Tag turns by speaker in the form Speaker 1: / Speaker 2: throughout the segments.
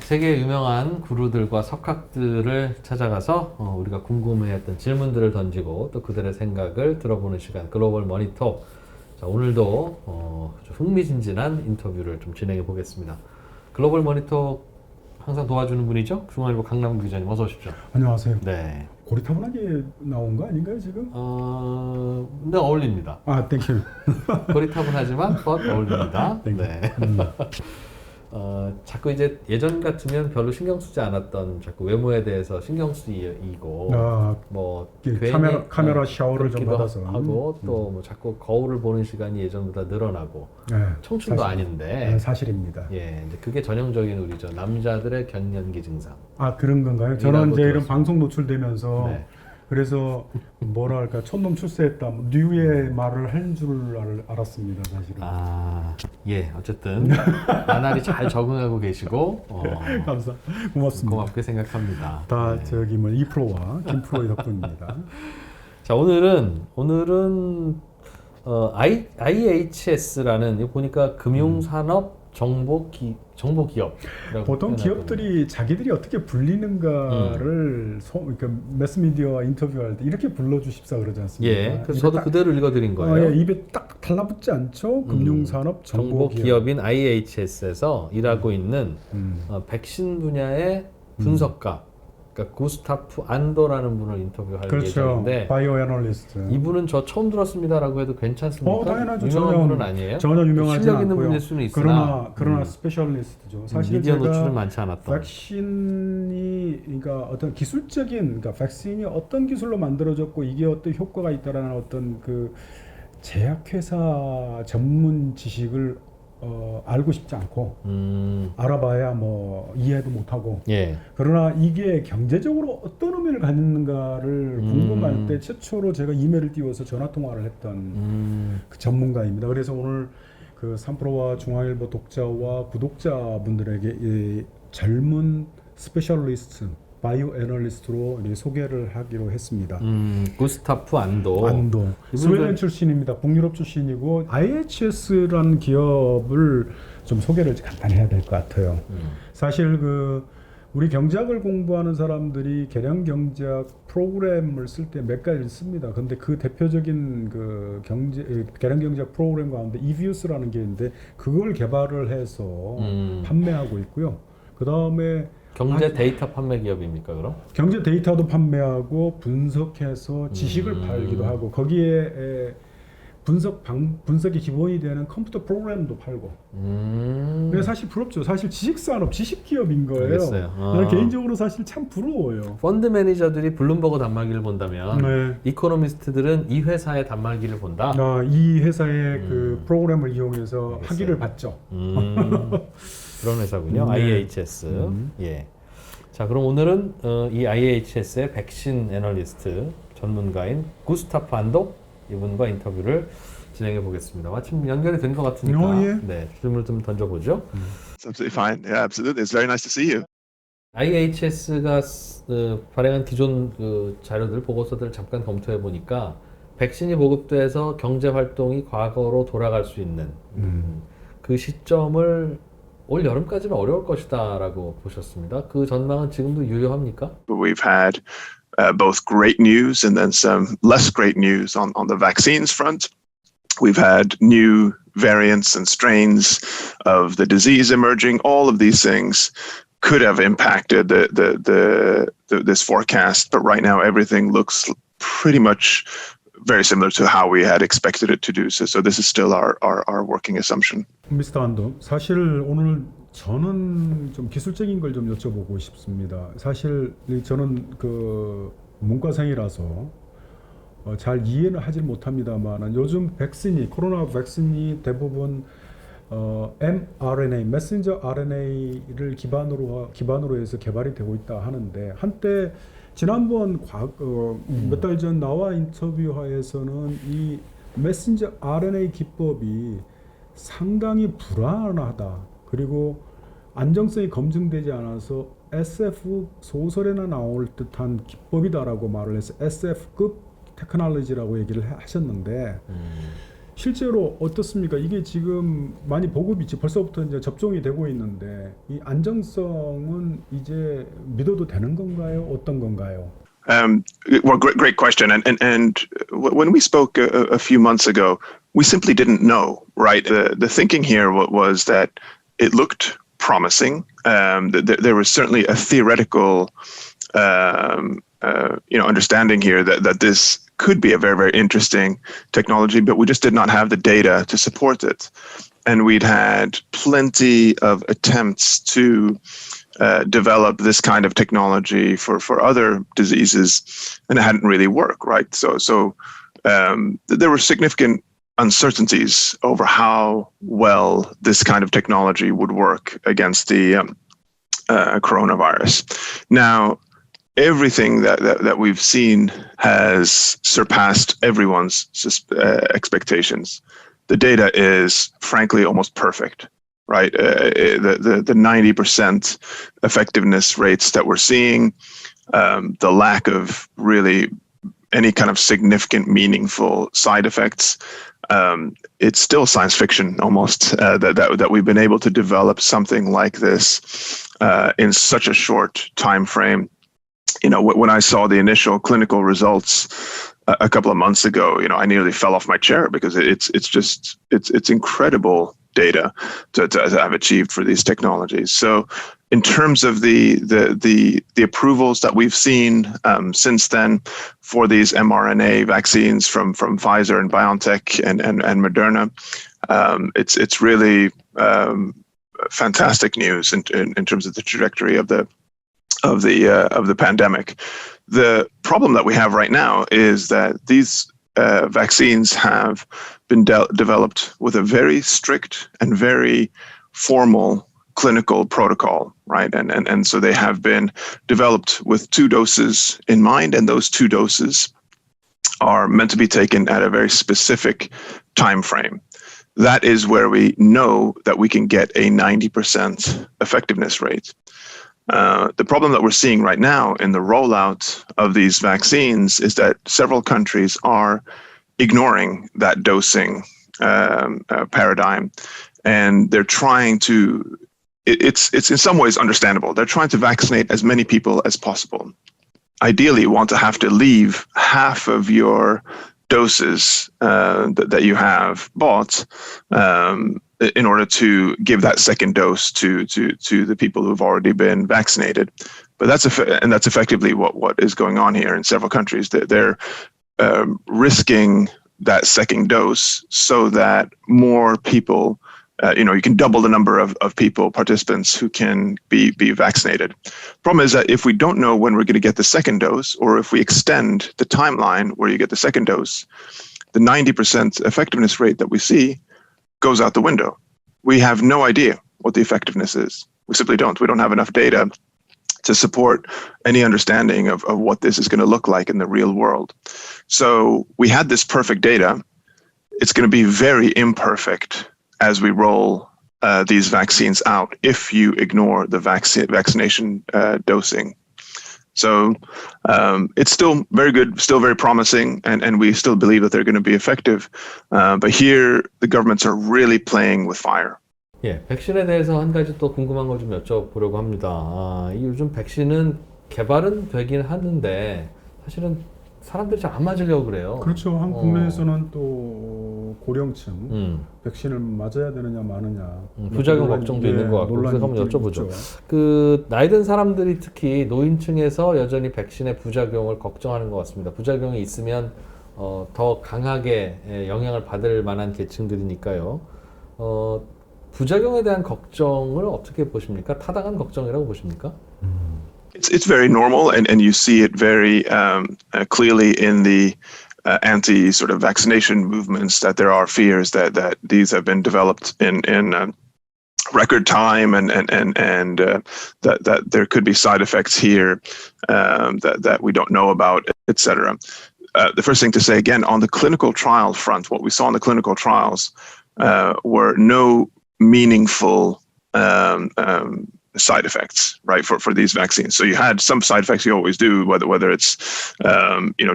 Speaker 1: 세계 유명한 구루들과 석학들을 찾아가서 우리가 궁금해했던 질문들을 던지고 또 그들의 생각을 들어보는 시간 글로벌 머니톡. 자, 오늘도 좀 흥미진진한 인터뷰를 좀 진행해 보겠습니다. 글로벌 머니톡 항상 도와주는 분이죠? 중앙일보 강남구 기자님 어서 오십시오.
Speaker 2: 안녕하세요.
Speaker 1: 네.
Speaker 2: 고리타분하게 나온 거 아닌가요 지금?
Speaker 1: 네, 어울립니다.
Speaker 2: 아, 땡큐.
Speaker 1: 고리타분하지만 어울립니다.
Speaker 2: 땡큐.
Speaker 1: 네. 자꾸 이제 예전 같으면 별로 신경 쓰지 않았던 자꾸 외모에 대해서 신경 쓰이고 뭐 괜히
Speaker 2: 카메라 샤워를 좀 받아서
Speaker 1: 하고 또 뭐 자꾸 거울을 보는 시간이 예전보다 늘어나고 청춘도 아닌데
Speaker 2: 사실입니다.
Speaker 1: 예, 이제 그게 전형적인 우리 저 남자들의 갱년기 증상.
Speaker 2: 아, 그런 건가요? 저는 이제 이런 방송 노출되면서
Speaker 1: 네.
Speaker 2: 그래서 뭐랄까 촌놈 출세했다 뉴의 말을 한 줄 알았습니다, 사실은.
Speaker 1: 예, 어쨌든 나날이 잘 적응하고 계시고
Speaker 2: 고맙습니다.
Speaker 1: 고맙게 생각합니다.
Speaker 2: 다 저기 뭐 이프로와 김프로의 덕분입니다.
Speaker 1: 자, 오늘은 IHS라는 이거 보니까 금융산업 정보기업.
Speaker 2: 보통 기업들이 자기들이 어떻게 불리는가를 그러니까 매스미디어와 인터뷰할 때 이렇게 불러주십사 그러지 않습니까?
Speaker 1: 예, 그래서 저도 그대로 읽어드린 거예요.
Speaker 2: 입에 딱 달라붙지 않죠? 금융산업
Speaker 1: 정보기업인 IHS에서 일하고 있는 백신 분야의 분석가. 그러니까 구스타프 안도라는 분을 인터뷰할 예정인데,
Speaker 2: 바이오 애널리스트.
Speaker 1: 이분은 저 처음 들었습니다라고 해도 괜찮습니까?
Speaker 2: 당연하죠.
Speaker 1: 유명한 분은 아니에요.
Speaker 2: 전혀 유명하지
Speaker 1: 실력 있는
Speaker 2: 않고요.
Speaker 1: 분일 수는 있으나
Speaker 2: 그러나 스페셜리스트죠. 사실
Speaker 1: 미디어 노출은 많지 않았던.
Speaker 2: 백신이 그러니까 어떤 기술적인 그러니까 백신이 어떤 기술로 만들어졌고 이게 어떤 효과가 있다라는 어떤 그 제약회사 전문 지식을 알고 싶지 않고 알아봐야 뭐 이해도 못하고 그러나 이게 경제적으로 어떤 의미를 갖는가를 궁금할 때 최초로 제가 이메일을 띄워서 전화통화를 했던 그 전문가입니다. 그래서 오늘 그 3프로와 중앙일보 독자와 구독자분들에게 이 젊은 스페셜리스트 바이오 애널리스트로 소개를 하기로 했습니다.
Speaker 1: 구스타프 안도.
Speaker 2: 스웨덴 출신입니다. 북유럽 출신이고 IHS라는 기업을 좀 소개를 간단히 해야 될 것 같아요. 사실 그 우리 경제학을 공부하는 사람들이 계량 경제학 프로그램을 쓸 때 몇 가지를 씁니다. 근데 그 대표적인 그 계량 경제학 프로그램 가운데 이비우스라는 게 있는데 그걸 개발을 해서 판매하고 있고요. 그 다음에
Speaker 1: 경제 데이터 판매 기업입니까, 그럼?
Speaker 2: 경제 데이터도 판매하고 분석해서 지식을 팔기도 하고 거기에 분석이 기본이 되는 컴퓨터 프로그램도 팔고. 근데 사실 부럽죠. 사실 지식산업, 지식기업인 거예요.
Speaker 1: 알겠어요.
Speaker 2: 저는 개인적으로 사실 참 부러워요.
Speaker 1: 펀드 매니저들이 블룸버그 단말기를 본다면 이코노미스트들은 이 회사의 단말기를 본다.
Speaker 2: 이 회사의 그 프로그램을 이용해서
Speaker 1: 알겠어요.
Speaker 2: 학위를 받죠.
Speaker 1: 그런 회사군요. IHS. 예. 자, 그럼 오늘은 이 IHS의 백신 애널리스트 전문가인 구스타프 안도 이분과 인터뷰를 진행해 보겠습니다. 마침 연결이 된 것 같으니까 네, 질문을 좀 던져보죠.
Speaker 3: It's absolutely fine. Yeah, absolutely. It's very nice to see you.
Speaker 1: IHS가 발행한 기존 그 자료들, 보고서들을 잠깐 검토해 보니까 백신이 보급돼서 경제 활동이 과거로 돌아갈 수 있는 그 시점을 올 여름까지는 어려울 것이다라고 보셨습니다. 그 전망은 지금도 유효합니까?
Speaker 3: We've had both great news and then some less great news on the vaccines front. We've had new variants and strains of the disease emerging. All of these things could have impacted this forecast, but right now everything looks pretty much very similar to how we had expected it to do. So this is still our working assumption.
Speaker 2: 미스터 안도, 사실 오늘 저는 좀 기술적인 걸 좀 여쭤보고 싶습니다. 사실 저는 그 문과생이라서 잘 이해는 하지 못합니다만 요즘 백신이 코로나 백신이 대부분 mRNA, 메신저 RNA를 기반으로 해서 개발이 되고 있다 하는데 한때 지난번 몇 달 전 나와 인터뷰하에서는 이 메신저 RNA 기법이 상당히 불안하다. 그리고 안정성이 검증되지 않아서 SF 소설에나 나올 듯한 기법이다라고 말을 해서 SF급 테크놀로지라고 얘기를 하셨는데 실제로 어떻습니까? 이게 지금 많이 보급이 벌써부터 이제 접종이 되고 있는데 이 안정성은 이제 믿어도 되는 건가요? 어떤 건가요?
Speaker 3: Well, great question. And when we spoke a few months ago, we simply didn't know, right? The thinking here was that it looked promising. There was certainly a theoretical, understanding here that this could be a very, very interesting technology, but we just did not have the data to support it. And we'd had plenty of attempts to develop this kind of technology for other diseases, and it hadn't really worked, right? So there were significant uncertainties over how well this kind of technology would work against the coronavirus. Now, everything that we've seen has surpassed everyone's expectations. The data is, frankly, almost perfect, right? The 90% effectiveness rates that we're seeing, the lack of really any kind of significant, meaningful side effects. It's still science fiction almost that we've been able to develop something like this in such a short time frame. When I saw the initial clinical results a couple of months ago, I nearly fell off my chair because it's incredible data to have achieved for these technologies. So in terms of the approvals that we've seen since then for these mRNA vaccines from Pfizer and BioNTech and Moderna, it's really fantastic news in terms of the trajectory of the pandemic. The problem that we have right now is that these vaccines have been developed with a very strict and very formal clinical protocol, right? And so they have been developed with 2 doses in mind, and those 2 doses are meant to be taken at a very specific time frame. That is where we know that we can get a 90% effectiveness rate. The problem that we're seeing right now in the rollout of these vaccines is that several countries are ignoring that dosing paradigm, and they're trying to. It's in some ways understandable. They're trying to vaccinate as many people as possible. Ideally, you want to have to leave half of your doses that you have bought in order to give that second dose to the people who've already been vaccinated. But that's effectively what is going on here in several countries. They're risking that second dose so that more people, you can double the number of participants who can be vaccinated. Problem is that if we don't know when we're going to get the second dose, or if we extend the timeline where you get the second dose, the 90% effectiveness rate that we see goes out the window. We have no idea what the effectiveness is. We simply don't. We don't have enough data to support any understanding of what this is going to look like in the real world. So we had this perfect data. It's going to be very imperfect as we roll these vaccines out if you ignore the vaccination dosing. So it's still very good, still very promising, and we still believe that they're going to be effective. But here, the governments are really playing with fire.
Speaker 1: 예, 백신에 대해서 한 가지 또 궁금한 거 좀 여쭤보려고 합니다. 요즘 백신은 개발은 되긴 하는데 사실은 사람들이 잘 안 맞으려고 그래요.
Speaker 2: 그렇죠. 한국 국내에서는 또 고령층 백신을 맞아야 되느냐 마느냐
Speaker 1: 부작용 걱정도 있는 것 같고 그래서 한번 여쭤보죠. 그 나이 든 사람들이 특히 노인층에서 여전히 백신의 부작용을 걱정하는 것 같습니다. 부작용이 있으면 더 강하게 영향을 받을 만한 계층들이니까요. 부작용에 대한 걱정을 어떻게 보십니까? 타당한 걱정이라고 보십니까?
Speaker 3: It's very normal, and you see it very clearly in the anti sort of vaccination movements that there are fears that these have been developed in record time, and that there could be side effects here that we don't know about, etc. The first thing to say again on the clinical trial front, what we saw in the clinical trials were no meaningful side effects, right, for these vaccines. So you had some side effects you always do, whether it's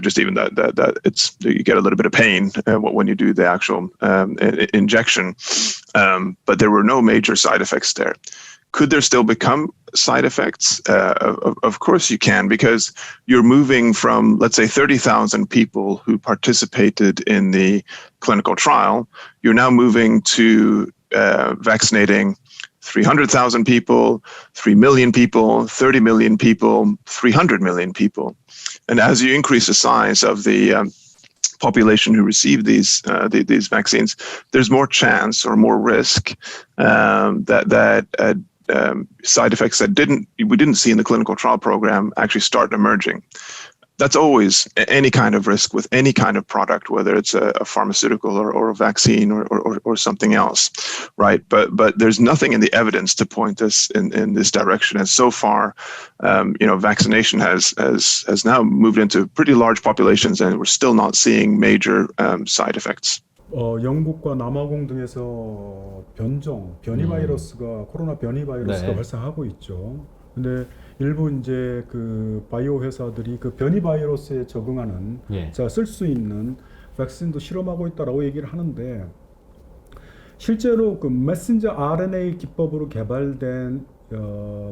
Speaker 3: just even that it's you get a little bit of pain when you do the actual injection, but there were no major side effects there. Could there still become side effects? Of course you can, because you're moving from, let's say, 30,000 people who participated in the clinical trial. You're now moving to vaccinating 300,000 people, 3 million people, 30 million people, 300 million people. And as you increase the size of the population who receive these vaccines, there's more chance or more risk that side effects that we didn't see in the clinical trial program actually start emerging. That's always any kind of risk with any kind of product, whether it's a pharmaceutical or a vaccine or something else, right? But there's nothing in the evidence to point us in this direction. And so far, vaccination has now moved into pretty large populations, and we're still not seeing major side effects.
Speaker 2: 영국과 남아공 등에서 변이 바이러스가 코로나 변이 바이러스가 발생하고 있죠. 근데 일부 이제 그 바이오 회사들이 그 변이 바이러스에 적응하는 쓸 수 있는 백신도 실험하고 있다라고 얘기를 하는데, 실제로 그 메신저 RNA 기법으로 개발된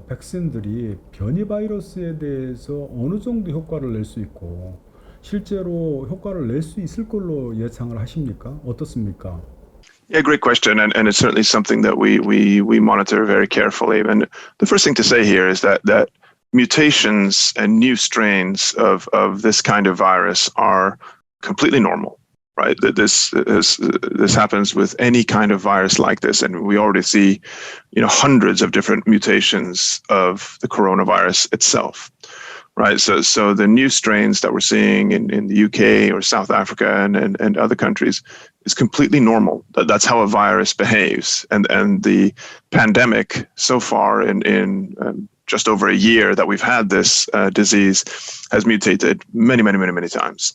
Speaker 2: 백신들이 변이 바이러스에 대해서 어느 정도 효과를 낼 수 있고 실제로 효과를 낼 수 있을 걸로 예상을 하십니까? 어떻습니까?
Speaker 3: Yeah, great question, and it's certainly something that we monitor very carefully. And the first thing to say here is that mutations and new strains of this kind of virus are completely normal, right? That this happens with any kind of virus like this, and we already see, hundreds of different mutations of the coronavirus itself. Right, so the new strains that we're seeing in the UK or South Africa and other countries is completely normal. That's how a virus behaves, and the pandemic so far in just over a year that we've had this disease has mutated many times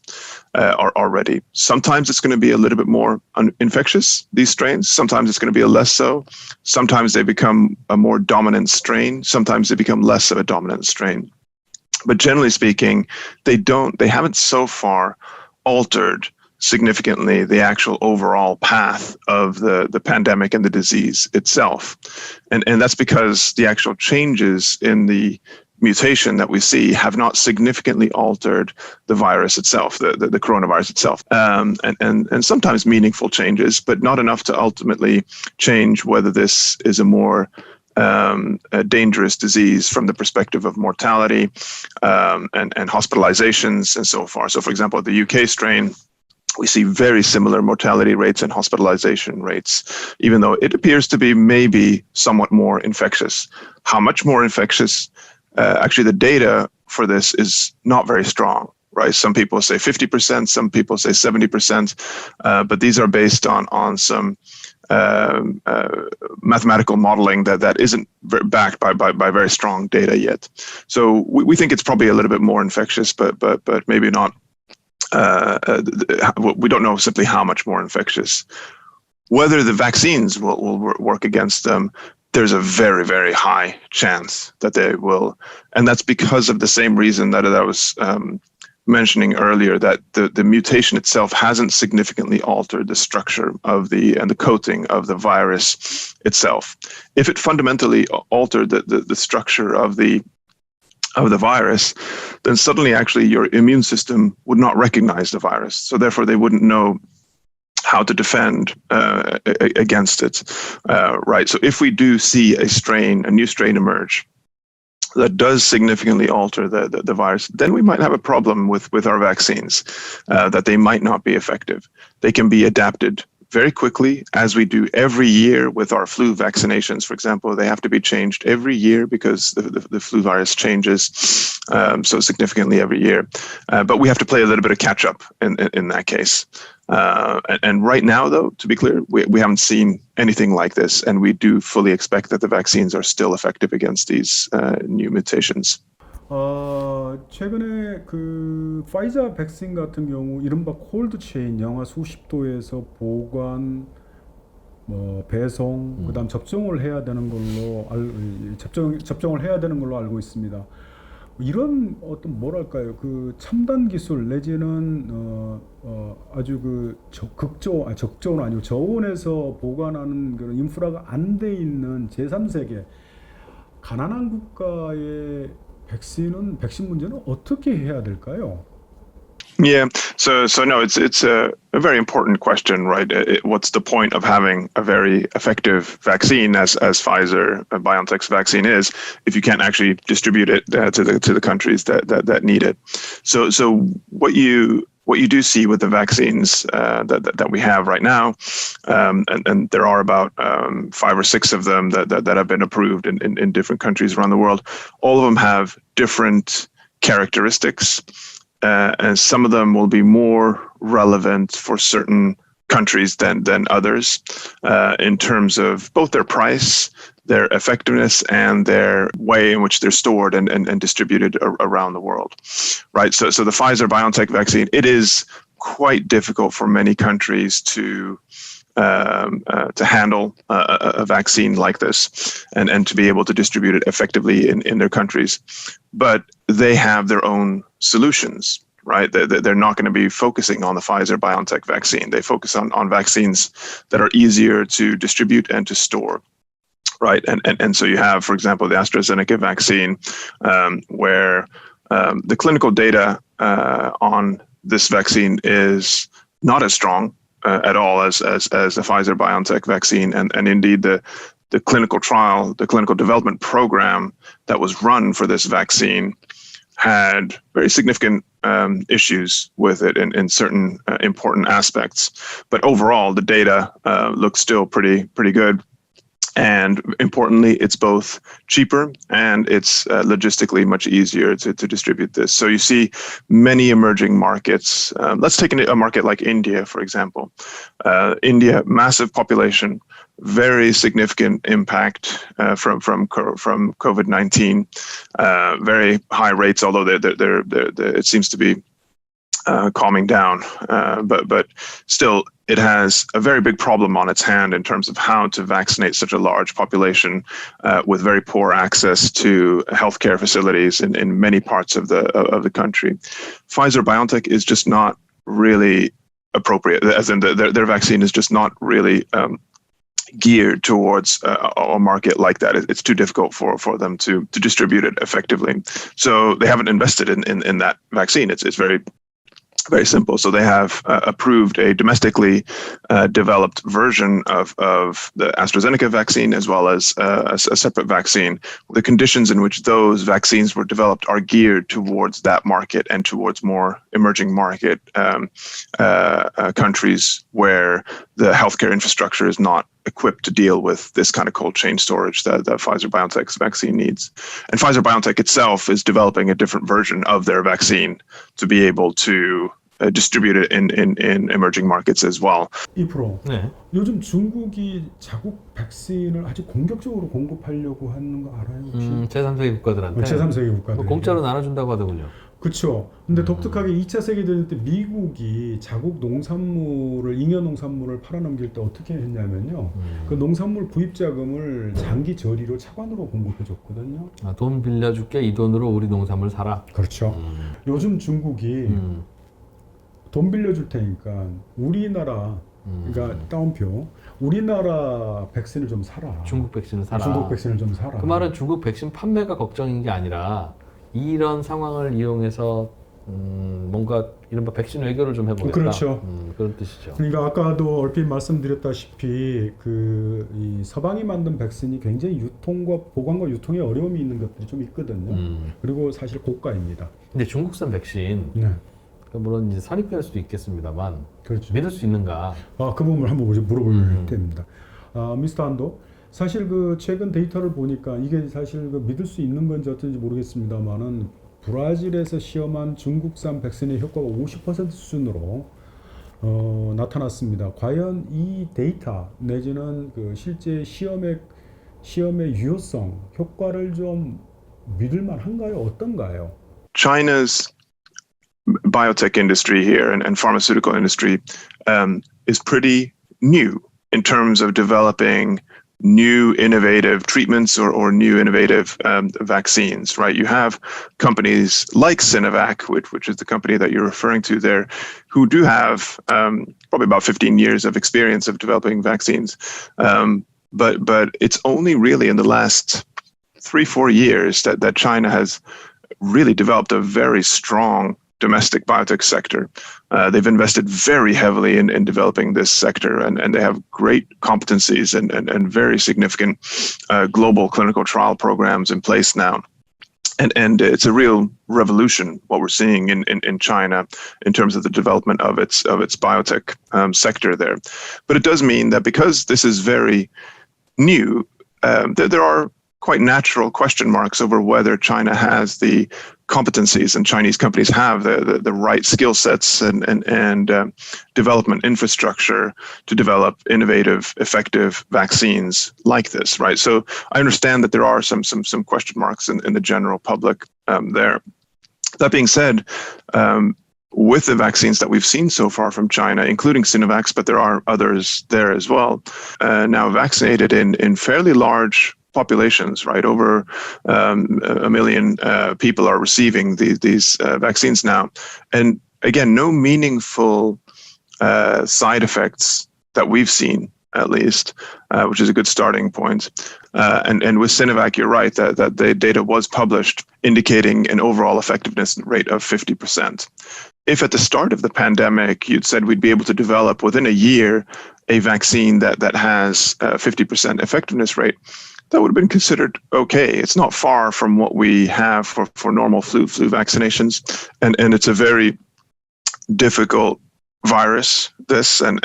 Speaker 3: already. Sometimes it's going to be a little bit more infectious, these strains. Sometimes it's going to be a less so. Sometimes they become a more dominant strain. Sometimes they become less of a dominant strain. But generally speaking, they haven't so far altered significantly the actual overall path of the pandemic and the disease itself. And that's because the actual changes in the mutation that we see have not significantly altered the virus itself, the coronavirus itself. And sometimes meaningful changes, but not enough to ultimately change whether this is a more a dangerous disease from the perspective of mortality and hospitalizations and so far. So, for example, the UK strain, we see very similar mortality rates and hospitalization rates, even though it appears to be maybe somewhat more infectious. How much more infectious? Actually, the data for this is not very strong. Right, some people say 50%, some people say 70%, but these are based on some mathematical modeling that isn't backed by very strong data yet. So we think it's probably a little bit more infectious, but maybe not. We don't know simply how much more infectious. Whether the vaccines will work against them, there's a very, very high chance that they will, and that's because of the same reason that I was mentioning earlier, that the mutation itself hasn't significantly altered the structure of and the coating of the virus itself. If it fundamentally altered the structure of the virus, then suddenly actually your immune system would not recognize the virus. So therefore they wouldn't know how to defend against it, right? So if we do see a new strain emerge that does significantly alter the virus, then we might have a problem with our vaccines, that they might not be effective. They can be adapted very quickly, as we do every year with our flu vaccinations. For example, they have to be changed every year because the flu virus changes so significantly every year. But we have to play a little bit of catch up in that case. And right now, though, to be clear, we haven't seen anything like this, and we do fully expect that the vaccines are still effective against these new mutations.
Speaker 2: 최근에 그 파이자 백신 같은 경우 이른바 콜드 체인, 영하 수십 도에서 보관 뭐 배송, 그다음 접종을 해야 되는 걸로 접종을 해야 되는 걸로 알고 있습니다. 이런 어떤 뭐랄까요, 그 첨단 기술 내지는 아주 그 적조는 아니고 저온에서 보관하는 그런 인프라가 안 돼 있는 제3세계 가난한 국가의 백신 문제는 어떻게 해야 될까요?
Speaker 3: Yeah, so no, it's a very important question, right? What's the point of having a very effective vaccine, as Pfizer BioNTech's vaccine is, if you can't actually distribute it to the countries that need it? So what you do see with the vaccines that we have right now, and there are about 5 or 6 of them that have been approved in different countries around the world. All of them have different characteristics. And some of them will be more relevant for certain countries than others in terms of both their price, their effectiveness, and their way in which they're stored and distributed around the world, right? So the Pfizer BioNTech vaccine, it is quite difficult for many countries to handle a vaccine like this and to be able to distribute it effectively in their countries. But they have their own solutions, right? They're not going to be focusing on the Pfizer BioNTech vaccine. They focus on vaccines that are easier to distribute and to store. Right. And so you have, for example, the AstraZeneca vaccine, where the clinical data on this vaccine is not as strong at all as the Pfizer BioNTech vaccine. And indeed, the clinical trial, the clinical development program that was run for this vaccine had very significant issues with it in certain important aspects. But overall, the data looks still pretty good. And importantly, it's both cheaper and it's logistically much easier to distribute this. So you see many emerging markets. Let's take a market like India, for example. India, massive population, very significant impact from COVID-19. Very high rates, although they're it seems to be calming down, but still, it has a very big problem on its hand in terms of how to vaccinate such a large population with very poor access to healthcare facilities in many parts of the country. Pfizer BioNTech is just not really appropriate, as in their vaccine is just not really geared towards a market like that. It's too difficult for them to distribute it effectively. So they haven't invested in that vaccine. It's very simple. So they have approved a domestically developed version of the AstraZeneca vaccine, as well as a separate vaccine. The conditions in which those vaccines were developed are geared towards that market and towards more emerging market countries where the healthcare infrastructure is not equipped to deal with this kind of cold chain storage that Pfizer BioNTech's vaccine needs. And Pfizer BioNTech itself is developing a different version of their vaccine to be able to distribute it in emerging markets as well.
Speaker 2: 이프로, 네. 요즘 중국이 자국 백신을 아주 공격적으로 공급하려고 하는 거 알아요? 혹시?
Speaker 1: 제3세계 국가들한테?
Speaker 2: 제3세계 국가들.
Speaker 1: 공짜로 나눠준다고 하더군요.
Speaker 2: 그렇죠. 근데 독특하게 2차 세계대전 때 미국이 자국 농산물을, 잉여 농산물을 팔아넘길 때 어떻게 했냐면요. 그 농산물 구입 자금을 장기 저리로 차관으로 공급해 줬거든요.
Speaker 1: 아, 돈 빌려줄게, 이 돈으로 우리 농산물 사라.
Speaker 2: 그렇죠. 요즘 중국이 돈 빌려줄 테니까 우리나라, 그러니까 따옴표, 우리나라 백신을 좀 사라.
Speaker 1: 중국 백신을 사라.
Speaker 2: 중국 백신을 좀 사라.
Speaker 1: 그 말은 중국 백신 판매가 걱정인 게 아니라 이런 상황을 이용해서 뭔가 이른바 백신 외교를 좀 해보겠다.
Speaker 2: 그렇죠.
Speaker 1: 그런 뜻이죠.
Speaker 2: 그러니까 아까도 얼핏 말씀드렸다시피 이 서방이 만든 백신이 굉장히 유통과 보관과 유통에 어려움이 있는 것들이 좀 있거든요. 그리고 사실 고가입니다.
Speaker 1: 근데 중국산 백신,
Speaker 2: 네.
Speaker 1: 물론 이제 선입견일 수도 있겠습니다만,
Speaker 2: 그렇죠.
Speaker 1: 믿을 수 있는가?
Speaker 2: 그 부분을 한번 물어볼 때입니다. 미스터 한도, 사실 그 최근 데이터를 보니까 이게 사실 그 믿을 수 있는 건지 어떤지 모르겠습니다만은 브라질에서 시험한 중국산 백신의 효과가 50% 수준으로 나타났습니다. 과연 이 데이터 내지는 그 실제 시험의 유효성, 효과를 좀 믿을 만한가요? 어떤가요?
Speaker 3: China's biotech industry here and pharmaceutical industry is pretty new in terms of developing new innovative treatments or new innovative vaccines, right? You have companies like Sinovac, which is the company that you're referring to there, who do have probably about 15 years of experience of developing vaccines. But it's only really in the last 3-4 years that China has really developed a very strong domestic biotech sector. They've invested very heavily in developing this sector, and they have great competencies and very significant global clinical trial programs in place now. And it's a real revolution what we're seeing in China in terms of the development of its biotech sector there. But it does mean that because this is very new, there are quite natural question marks over whether China has the competencies and Chinese companies have the right skill sets and development infrastructure to develop innovative, effective vaccines like this, right? So I understand that there are some question marks in the general public there. That being said, with the vaccines that we've seen so far from China, including Sinovac, but there are others there as well, now vaccinated in fairly large populations, right? Over 1 million people are receiving these vaccines now. And again, no meaningful side effects that we've seen, at least, which is a good starting point. And with Sinovac, you're right, that the data was published indicating an overall effectiveness rate of 50%. If at the start of the pandemic, you'd said we'd be able to develop within a year a vaccine that has a 50% effectiveness rate, that would have been considered okay. It's not far from what we have for normal flu vaccinations. And it's a very difficult virus, this, and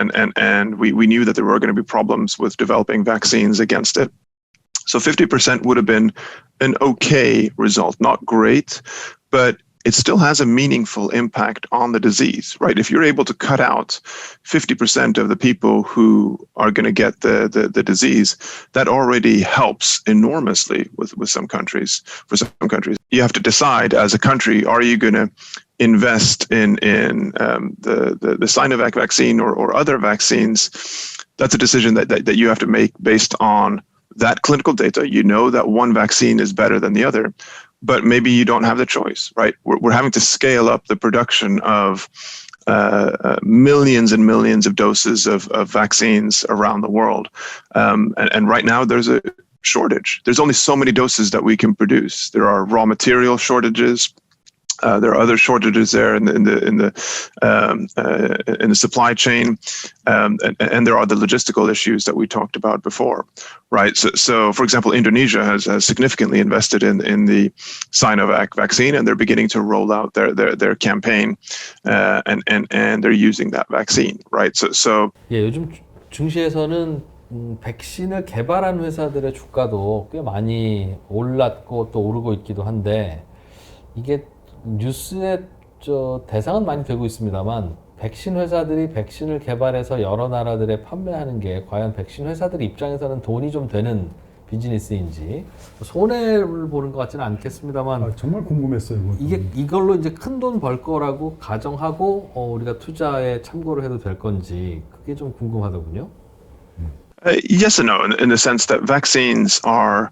Speaker 3: we knew that there were going to be problems with developing vaccines against it. So 50% would have been an okay result, not great, but it still has a meaningful impact on the disease, right? If you're able to cut out 50% of the people who are going to get the disease, that already helps enormously with some countries. For some countries, you have to decide as a country: are you going to invest in the Sinovac vaccine or other vaccines? That's a decision that you have to make based on that clinical data. You know that one vaccine is better than the other, but maybe you don't have the choice, right? We're having to scale up the production of millions and millions of doses of vaccines around the world. And right now there's a shortage. There's only so many doses that we can produce. There are raw material shortages. There are other shortages there in the supply chain, and there are the logistical issues that we talked about before, right? So for example, Indonesia has significantly invested in the Sinovac vaccine, and they're beginning to roll out their campaign, and they're using that vaccine, right? So
Speaker 1: 예, 요즘 증시에서는 백신을 개발한 회사들의 주가도 꽤 많이 올랐고 또 오르고 있기도 한데, 이게 뉴스의 대상은 많이 되고 있습니다만, 백신 회사들이 백신을 개발해서 여러 나라들에 판매하는 게 과연 백신 회사들 입장에서는 돈이 좀 되는 비즈니스인지 손해를 보는 것 같지는 않겠습니다만,
Speaker 2: 정말 궁금했어요.
Speaker 1: 이걸로 이제 큰 돈 벌 거라고 가정하고 우리가 투자에 참고를 해도 될 건지, 그게 좀 궁금하더군요.
Speaker 3: Yes and no, in the sense that vaccines are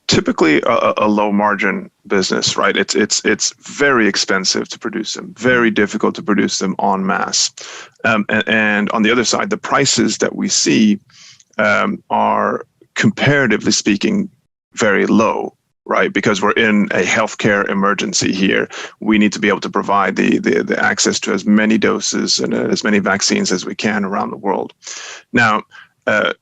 Speaker 3: typically a low margin business, right? It's very expensive to produce them, very difficult to produce them en masse. And on the other side, the prices that we see are, comparatively speaking, very low, right? Because we're in a healthcare emergency here. We need to be able to provide the access to as many doses and as many vaccines as we can around the world. Now,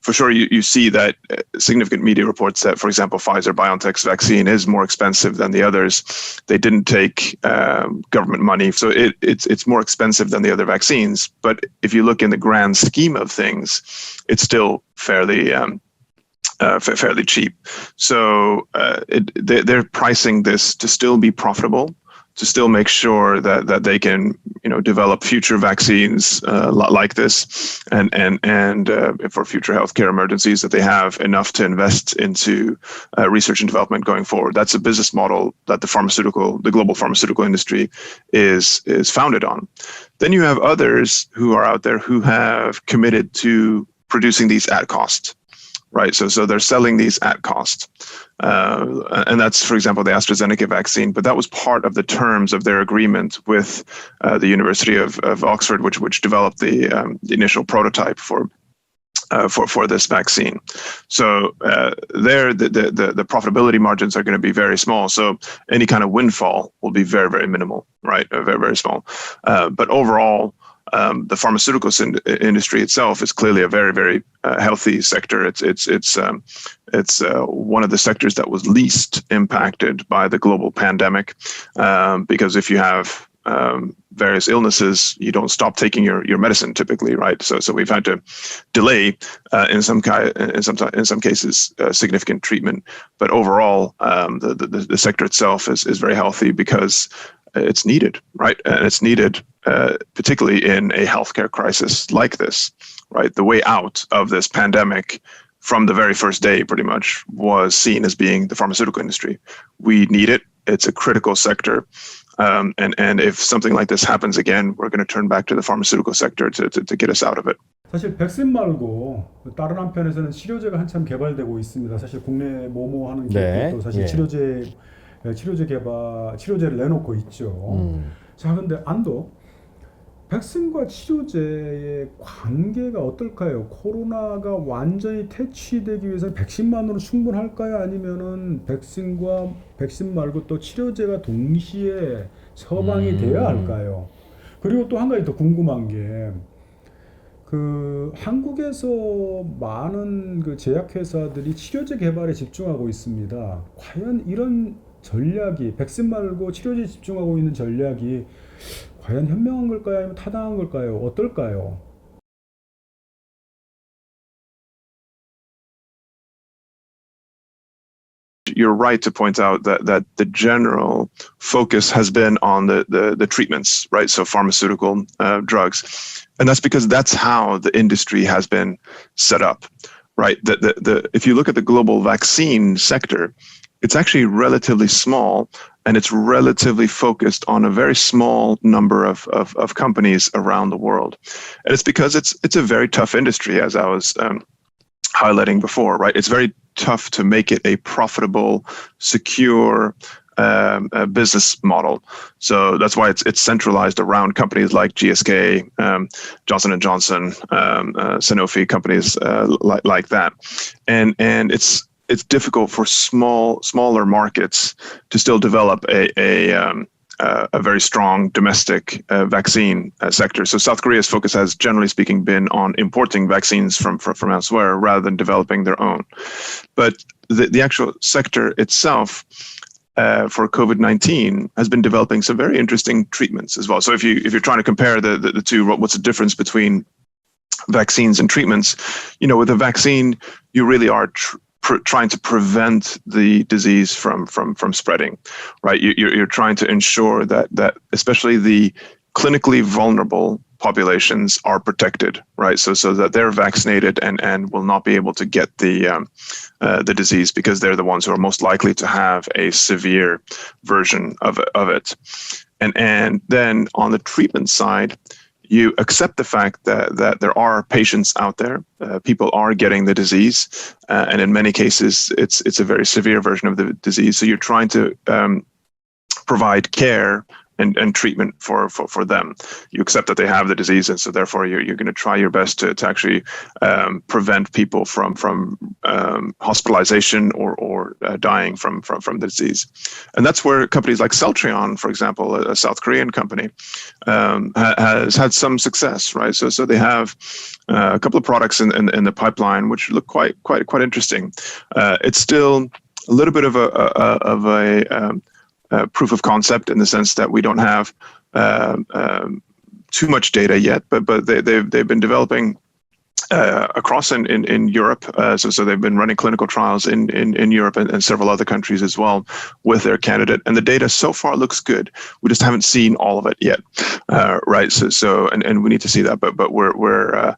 Speaker 3: for sure, you see that significant media reports that, for example, Pfizer-BioNTech's vaccine is more expensive than the others. They didn't take government money, so it's more expensive than the other vaccines. But if you look in the grand scheme of things, it's still fairly cheap. So they're pricing this to still be profitable. to still make sure that they can, develop future vaccines like this, and for future healthcare emergencies, that they have enough to invest into research and development going forward. That's a business model that the global pharmaceutical industry is founded on. Then you have others who are out there who have committed to producing these at cost. Right, so they're selling these at cost, and that's, for example, the AstraZeneca vaccine. But that was part of the terms of their agreement with the University of Oxford, which developed the initial prototype for this vaccine. So there, the profitability margins are going to be very small. So any kind of windfall will be very, very minimal, right? Very, very small. But overall, the pharmaceutical industry itself is clearly a very, very healthy sector. It's one of the sectors that was least impacted by the global pandemic, because if you have various illnesses, you don't stop taking your medicine typically, right? So we've had to delay in some cases significant treatment, but overall the sector itself is very healthy because it's needed, right? And it's needed particularly in a healthcare crisis like this, right? The way out of this pandemic from the very first day pretty much was seen as being the pharmaceutical industry. We need it. It's a critical sector. And if something like this happens again, we're going to turn back to the pharmaceutical sector to get us out of it.
Speaker 2: 사실 백신 말고 다른 한편에서는 치료제가 한참 개발되고 있습니다. 사실 국내 모모하는 기업도 사실 치료제를 내놓고 있죠. 자, 근데 안도 백신과 치료제의 관계가 어떨까요? 코로나가 완전히 퇴치되기 위해서 백신만으로 충분할까요? 아니면은 백신 말고 또 치료제가 동시에 처방이 돼야 할까요? 그리고 또 한 가지 더 궁금한 게 한국에서 많은 제약회사들이 치료제 개발에 집중하고 있습니다. 과연 이런 전략이 백신 말고 치료제에 집중하고 있는 전략이 과연 현명한 걸까요? 아니면 타당한 걸까요? 어떨까요?
Speaker 3: You're right to point out that the general focus has been on the treatments, right? So pharmaceutical drugs, and that's because that's how the industry has been set up, right? If you look at the global vaccine sector, it's actually relatively small, and it's relatively focused on a very small number of companies around the world, and it's because it's a very tough industry, as I was highlighting before, right? It's very tough to make it a profitable, secure business model. So that's why it's centralized around companies like GSK, Johnson & Johnson, Sanofi, companies like that, and it's difficult for smaller markets to still develop a very strong domestic vaccine sector. So South Korea's focus has, generally speaking, been on importing vaccines from elsewhere rather than developing their own. But the actual sector itself for COVID-19 has been developing some very interesting treatments as well. So if you're trying to compare the two, what's the difference between vaccines and treatments? With a vaccine, you really are trying to prevent the disease from spreading, right? You're trying to ensure that especially the clinically vulnerable populations are protected, right? So that they're vaccinated and will not be able to get the disease, because they're the ones who are most likely to have a severe version of it. And then on the treatment side, you accept the fact that there are patients out there, people are getting the disease, and in many cases it's a very severe version of the disease. So you're trying to provide care and treatment for them. You accept that they have the disease, and so therefore you're going to try your best to actually prevent people from hospitalization or dying from the disease. And that's where companies like Celltrion, for example, a South Korean company, has had some success, right? So they have a couple of products in the pipeline which look quite interesting. It's still a little bit of a proof of concept, in the sense that we don't have too much data yet, but they've been developing across in Europe. So they've been running clinical trials in Europe and several other countries as well with their candidate. And the data so far looks good. We just haven't seen all of it yet, right? So we need to see that. But we're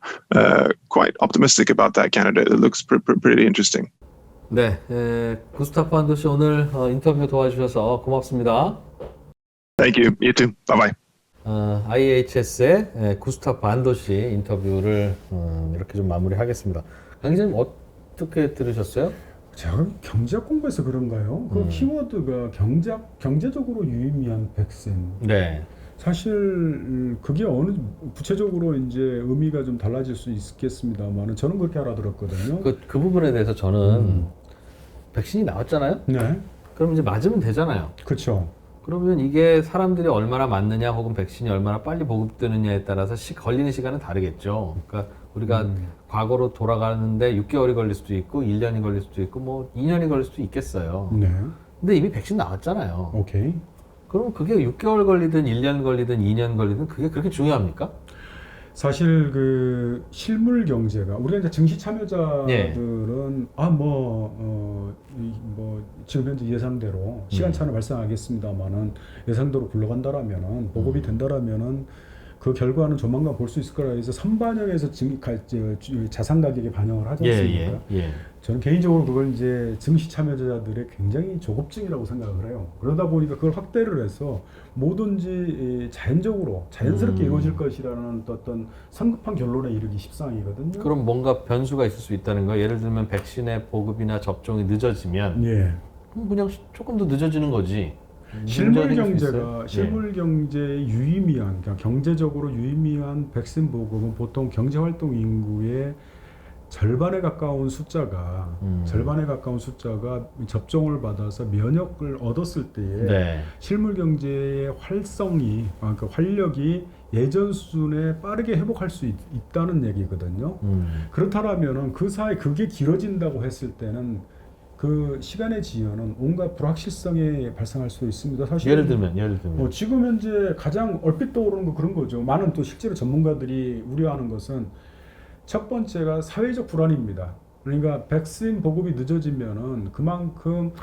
Speaker 3: quite optimistic about that candidate. It looks pretty interesting.
Speaker 1: 네, 구스타프 안도시 오늘 인터뷰 도와주셔서 고맙습니다.
Speaker 3: Thank you. You too. Bye bye.
Speaker 1: IHS의 구스타프 안도시 인터뷰를 이렇게 좀 마무리하겠습니다. 강 기자님 어떻게 들으셨어요?
Speaker 2: 제가 경제학 공부해서 그런가요? 그 키워드가 경제적으로 유의미한 백신.
Speaker 1: 네.
Speaker 2: 사실 그게 어느 구체적으로 이제 의미가 좀 달라질 수 있겠습니다만은 저는 그렇게 알아들었거든요.
Speaker 1: 그 부분에 대해서 저는 백신이 나왔잖아요.
Speaker 2: 네.
Speaker 1: 그럼 이제 맞으면 되잖아요.
Speaker 2: 그렇죠.
Speaker 1: 그러면 이게 사람들이 얼마나 맞느냐 혹은 백신이 얼마나 빨리 보급되느냐에 따라서 걸리는 시간은 다르겠죠. 그러니까 우리가 과거로 돌아가는데 6개월이 걸릴 수도 있고 1년이 걸릴 수도 있고 뭐 2년이 걸릴 수도 있겠어요.
Speaker 2: 네.
Speaker 1: 근데 이미 백신 나왔잖아요.
Speaker 2: 오케이.
Speaker 1: 그럼 그게 6개월 걸리든 1년 걸리든 2년 걸리든 그게 그렇게 중요합니까?
Speaker 2: 사실 그 실물 경제가 우리가 이제 증시 참여자들은 지금 현재 예상대로 시간차는 발생하겠습니다만은 예상대로 굴러간다라면은 보급이 된다라면은 그 결과는 조만간 볼 수 있을 거라 해서 선반영해서 자산 가격에 반영을 하지 않습니까? 저는 개인적으로 그걸 이제 증시 참여자들의 굉장히 조급증이라고 생각을 해요. 그러다 보니까 그걸 확대를 해서 뭐든지 자연스럽게 이루어질 것이라는 어떤 성급한 결론에 이르기 십상이거든요.
Speaker 1: 그럼 뭔가 변수가 있을 수 있다는 거예요. 예를 들면 백신의 보급이나 접종이 늦어지면 그럼 그냥 조금 더 늦어지는 거지.
Speaker 2: 실물 경제에 유의미한, 그러니까 경제적으로 유의미한 백신 보급은 보통 경제 활동 인구의 절반에 가까운 숫자가 접종을 받아서 면역을 얻었을 때에 실물 경제의 그러니까 활력이 예전 수준에 빠르게 회복할 수 있다는 얘기거든요. 그렇다면은 그 사이 그게 길어진다고 했을 때는 그 시간의 지연은 온갖 불확실성이 발생할 수 있습니다. 사실
Speaker 1: 예를 들면
Speaker 2: 지금 현재 가장 얼핏 떠오르는 거 그런 거죠. 많은 또 실제로 전문가들이 우려하는 것은 첫 번째가 사회적 불안입니다. 그러니까 백신 보급이 늦어지면은 그만큼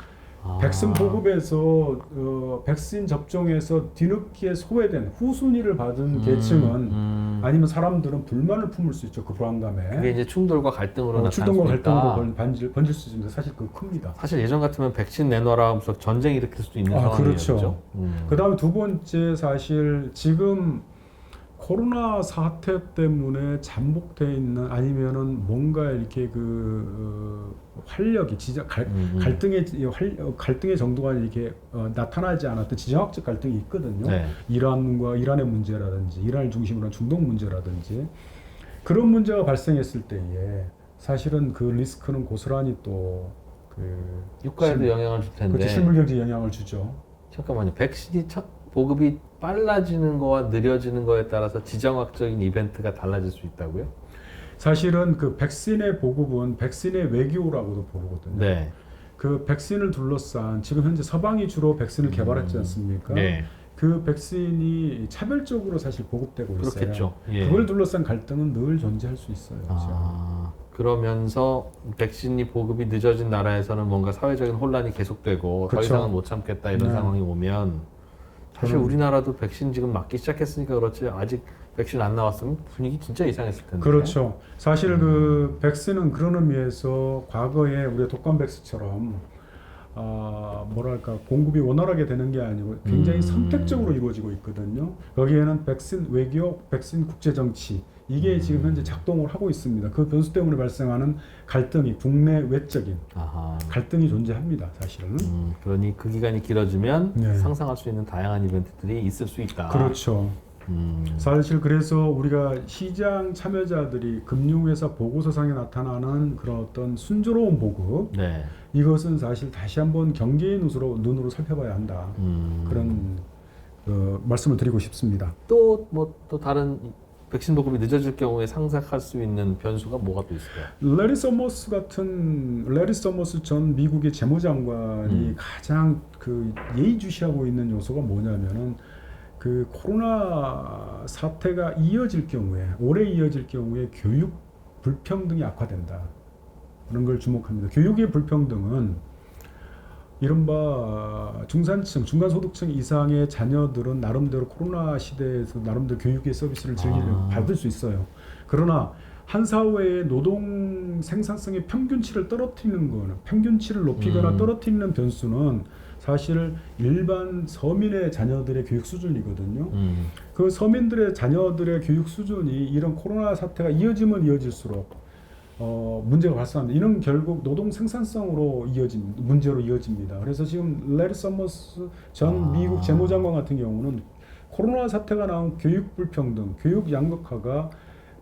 Speaker 2: 백신 보급에서 백신 접종에서 뒤늦게 소외된 후순위를 받은 계층은 아니면 사람들은 불만을 품을 수 있죠. 그 불안감에.
Speaker 1: 그게 이제 충돌과 갈등으로 나타날 수 있다.
Speaker 2: 충돌과 갈등으로 번질 수 있습니다. 사실 그 큽니다.
Speaker 1: 사실 예전 같으면 백신 내놔라 하면서 전쟁 일으킬 수도 있는 상황이었죠.
Speaker 2: 그렇죠. 그다음에 두 번째 사실 지금 코로나 사태 때문에 잠복돼 있는 아니면은 뭔가 이렇게 활력이 갈등의 정도가 이렇게 나타나지 않았던 지정학적 갈등이 있거든요. 이란의 문제라든지 이란을 중심으로 한 중동 문제라든지 그런 문제가 발생했을 때에 사실은 그 리스크는 고스란히 또
Speaker 1: 유가에도 영향을 줄 텐데.
Speaker 2: 그렇죠. 실물 경제에 영향을 주죠.
Speaker 1: 잠깐만요. 백신이 보급이 빨라지는 거와 느려지는 거에 따라서 지정학적인 이벤트가 달라질 수 있다고요?
Speaker 2: 사실은 그 백신의 보급은 백신의 외교라고도 부르거든요. 그 백신을 둘러싼 지금 현재 서방이 주로 백신을 개발했지 않습니까? 그 백신이 차별적으로 사실 보급되고 있어요.
Speaker 1: 그렇겠죠.
Speaker 2: 그걸 둘러싼 갈등은 늘 존재할 수 있어요.
Speaker 1: 그러면서 백신이 보급이 늦어진 나라에서는 뭔가 사회적인 혼란이 계속되고 더 이상은 못 참겠다 이런 상황이 오면 사실 우리나라도 백신 지금 맞기 시작했으니까 그렇지 아직 백신 안 나왔으면 분위기 진짜 이상했을 텐데.
Speaker 2: 그렇죠. 사실 그 백신은 그런 의미에서 과거에 우리가 독감백신처럼 공급이 원활하게 되는 게 아니고 굉장히 선택적으로 이루어지고 있거든요. 거기에는 백신 외교, 백신 국제정치 이게 지금 현재 작동을 하고 있습니다. 그 변수 때문에 발생하는 갈등이 국내 외적인 갈등이 존재합니다. 사실은.
Speaker 1: 그러니 그 기간이 길어지면 상상할 수 있는 다양한 이벤트들이 있을 수 있다.
Speaker 2: 그렇죠. 사실 그래서 우리가 시장 참여자들이 금융회사 보고서상에 나타나는 그런 어떤 순조로운 보급 이것은 사실 다시 한번 경계의 눈으로 살펴봐야 한다. 그런 말씀을 드리고 싶습니다.
Speaker 1: 또 다른 백신 보급이 늦어질 경우에 상상할 수 있는 변수가 뭐가 또 있을까요?
Speaker 2: 레리 서머스 전 미국의 재무장관이 가장 예의주시하고 있는 요소가 뭐냐면은 코로나 사태가 오래 이어질 경우에 교육 불평등이 악화된다. 그런 걸 주목합니다. 교육의 불평등은 이른바 중산층, 중간소득층 이상의 자녀들은 나름대로 코로나 시대에서 나름대로 교육의 서비스를 받을 수 있어요. 그러나 한 사회의 노동 생산성의 평균치를 떨어뜨리는 거는, 평균치를 높이거나 떨어뜨리는 변수는 사실 일반 서민의 자녀들의 교육 수준이거든요. 그 서민들의 자녀들의 교육 수준이 이런 코로나 사태가 이어지면 이어질수록 문제가 발생합니다. 이는 결국 노동 생산성으로 문제로 이어집니다. 그래서 지금 레리 서머스 전 미국 재무장관 같은 경우는 코로나 사태가 나온 교육 불평등, 교육 양극화가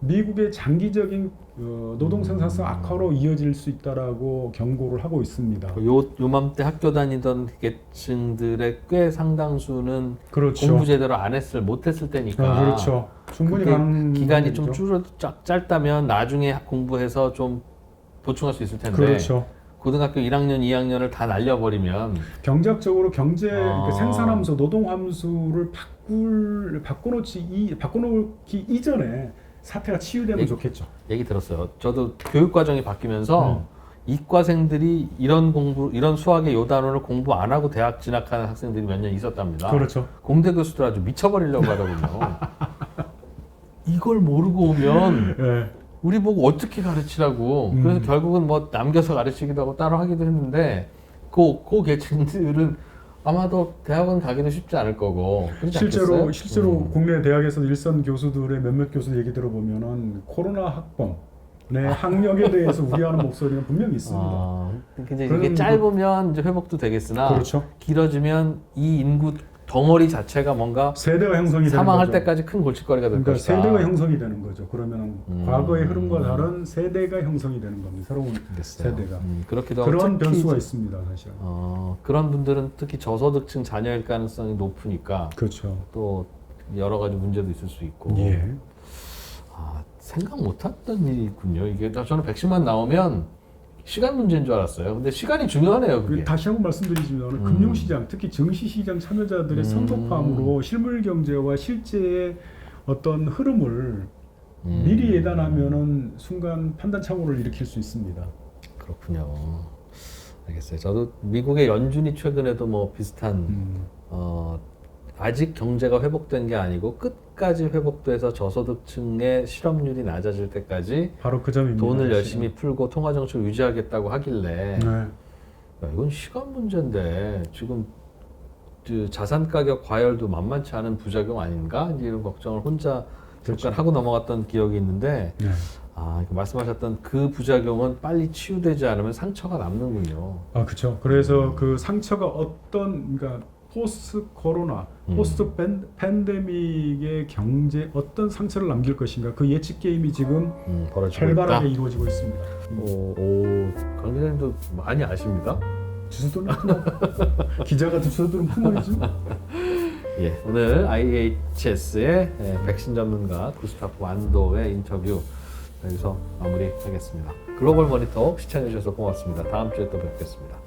Speaker 2: 미국의 장기적인 노동 생산성 악화로 이어질 수 있다라고 경고를 하고 있습니다.
Speaker 1: 요맘때 학교 다니던 계층들의 꽤 상당수는
Speaker 2: 그렇죠.
Speaker 1: 공부 제대로 안 못했을 때니까.
Speaker 2: 그렇죠. 충분히 가는
Speaker 1: 기간이 좀 짧다면 나중에 공부해서 좀 보충할 수 있을 텐데.
Speaker 2: 그렇죠.
Speaker 1: 고등학교 1학년, 2학년을 다 날려버리면
Speaker 2: 경제학적으로 그 생산함수, 노동함수를 바꿔놓기 이전에 사태가 치유되면 좋겠죠.
Speaker 1: 얘기 들었어요. 저도 교육 과정이 바뀌면서 이과생들이 이런 수학의 요 단원을 공부 안 하고 대학 진학하는 학생들이 몇 년 있었답니다.
Speaker 2: 그렇죠.
Speaker 1: 공대 교수들 아주 미쳐버리려고 하더군요. 이걸 모르고 오면
Speaker 2: 네.
Speaker 1: 우리 보고 어떻게 가르치라고. 그래서 결국은 뭐 남겨서 가르치기도 하고 따로 하기도 했는데 그 계층들은 아마도 대학원 가기는 쉽지 않을 거고.
Speaker 2: 실제로 국내 대학에서 일선 교수들의 몇몇 교수 얘기 들어보면은 코로나 학번의 학력에 대해서 우려하는 목소리는 분명히 있습니다.
Speaker 1: 이제 이게 짧으면 이제 회복도 되겠으나
Speaker 2: 그렇죠.
Speaker 1: 길어지면 이 인구 덩어리 자체가 뭔가
Speaker 2: 세대가 형성이 되는
Speaker 1: 사망할
Speaker 2: 거죠.
Speaker 1: 때까지 큰 골칫거리가 될
Speaker 2: 그러니까
Speaker 1: 것이다.
Speaker 2: 세대가 형성이 되는 거죠. 그러면 과거의 흐름과 다른 세대가 형성이 되는 겁니다. 새로운 세대가.
Speaker 1: 그렇기도 하고
Speaker 2: 그런
Speaker 1: 특히
Speaker 2: 변수가 있습니다, 사실.
Speaker 1: 그런 분들은 특히 저소득층 자녀일 가능성이 높으니까
Speaker 2: 그렇죠.
Speaker 1: 또 여러 가지 문제도 있을 수 있고.
Speaker 2: 예.
Speaker 1: 생각 못했던 일이군요. 이게 저는 백신만 나오면 시간 문제인 줄 알았어요. 근데 시간이 중요하네요. 그게.
Speaker 2: 다시 한번 말씀드리지만 금융시장, 특히 증시시장 참여자들의 선택함으로 실물 경제와 실제의 어떤 흐름을 미리 예단하면은 순간 판단 착오를 일으킬 수 있습니다.
Speaker 1: 그렇군요. 알겠어요. 저도 미국의 연준이 최근에도 뭐 비슷한 아직 경제가 회복된 게 아니고 끝까지 회복돼서 저소득층의 실업률이 낮아질 때까지
Speaker 2: 바로 그 점입니다.
Speaker 1: 돈을 열심히 풀고 통화 정책을 유지하겠다고 하길래
Speaker 2: 네.
Speaker 1: 이건 시간 문제인데 지금 자산 가격 과열도 만만치 않은 부작용 아닌가? 이제 이런 걱정을 혼자 잠깐 하고 넘어갔던 기억이 있는데
Speaker 2: 네.
Speaker 1: 말씀하셨던 그 부작용은 빨리 치유되지 않으면 상처가 남는군요.
Speaker 2: 그렇죠. 그래서 그 상처가 그러니까 포스트 코로나, 포스트 팬데믹의 경제 어떤 상처를 남길 것인가 그 예측 게임이 지금 활발하게 이루어지고 있습니다.
Speaker 1: 강 기자님도 많이 아십니다.
Speaker 2: 주소들은 기자가 주소들은 큰 말이죠.
Speaker 1: 예, 오늘 IHS의 백신 전문가 구스타프 안도의 인터뷰 여기서 마무리하겠습니다. 글로벌 모니터 시청해 주셔서 고맙습니다. 다음 주에 또 뵙겠습니다.